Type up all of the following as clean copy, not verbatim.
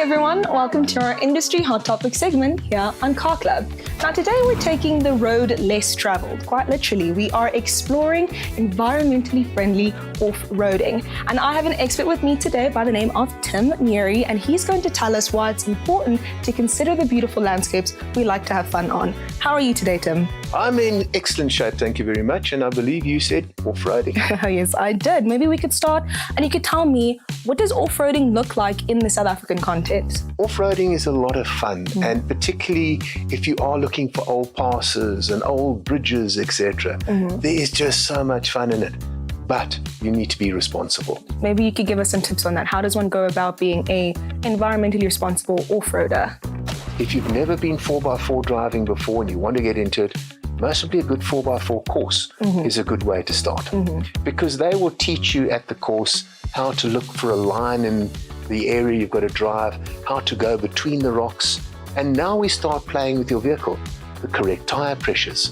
everyone, welcome to our Industry Hot Topic segment here on Car Club. Now today we're taking the road less travelled. Quite literally, we are exploring environmentally friendly off-roading. And I have an expert with me today by the name of Tim Neary, and he's going to tell us why it's important to consider the beautiful landscapes we like to have fun on. How are you today, Tim? I'm in excellent shape, thank you very much. And I believe you said off-roading. Yes, I did. Maybe we could start and you could tell me, what does off-roading look like in the South African context? Off-roading is a lot of fun, and particularly if you are looking for old passes and old bridges, etc. There is just so much fun in it. But you need to be responsible. Maybe you could give us some tips on that. How does one go about being a environmentally responsible off-roader? If you've never been 4x4 driving before and you want to get into it, mostly a good 4x4 course is a good way to start. Because they will teach you at the course how to look for a line in the area you've got to drive, how to go between the rocks. And now we start playing with your vehicle, the correct tyre pressures.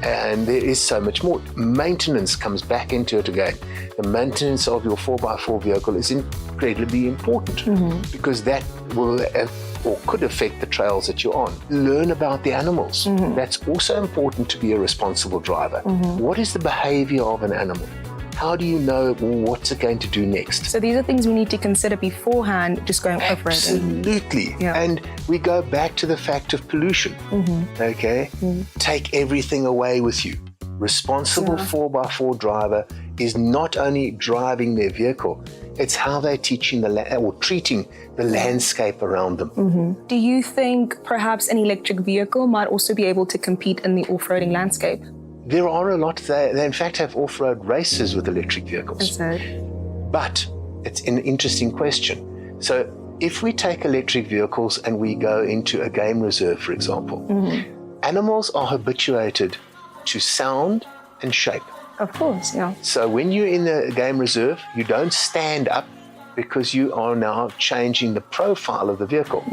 And there is so much more. Maintenance comes back into it again. The maintenance of your 4x4 vehicle is incredibly important because that will or could affect the trails that you're on. Learn about the animals. That's also important to be a responsible driver. What is the behavior of an animal? How do you know what's it going to do next? So these are things we need to consider beforehand, just going off-roading. Absolutely. Yeah. And we go back to the fact of pollution. Okay? Take everything away with you. Responsible 4x4 driver is not only driving their vehicle, it's how they're teaching or treating the landscape around them. Do you think perhaps an electric vehicle might also be able to compete in the off-roading landscape? There are a lot. They in fact have off-road races with electric vehicles. But it's an interesting question. So if we take electric vehicles and we go into a game reserve, for example, animals are habituated to sound and shape. Of course, yeah. So when you're in the game reserve, you don't stand up because you are now changing the profile of the vehicle.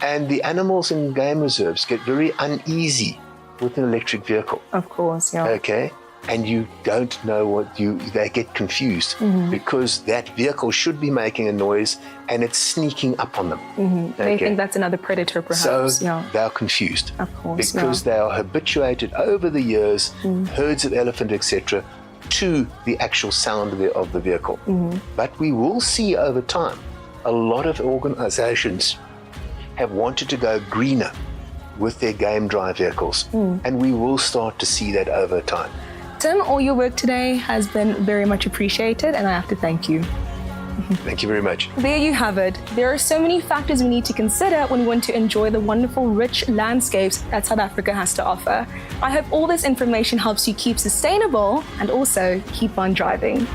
And the animals in game reserves get very uneasy with an electric vehicle. Of course, yeah. Okay? And you don't know they get confused because that vehicle should be making a noise and it's sneaking up on them. They think that's another predator, perhaps. So they're confused. Of course, because they are habituated over the years, herds of elephant, etc., to the actual sound of the vehicle. But we will see over time, a lot of organizations have wanted to go greener with their game drive vehicles. And we will start to see that over time. Tim, all your work today has been very much appreciated, and I have to thank you. Thank you very much. There you have it. There are so many factors we need to consider when we want to enjoy the wonderful, rich landscapes that South Africa has to offer. I hope all this information helps you keep sustainable and also keep on driving.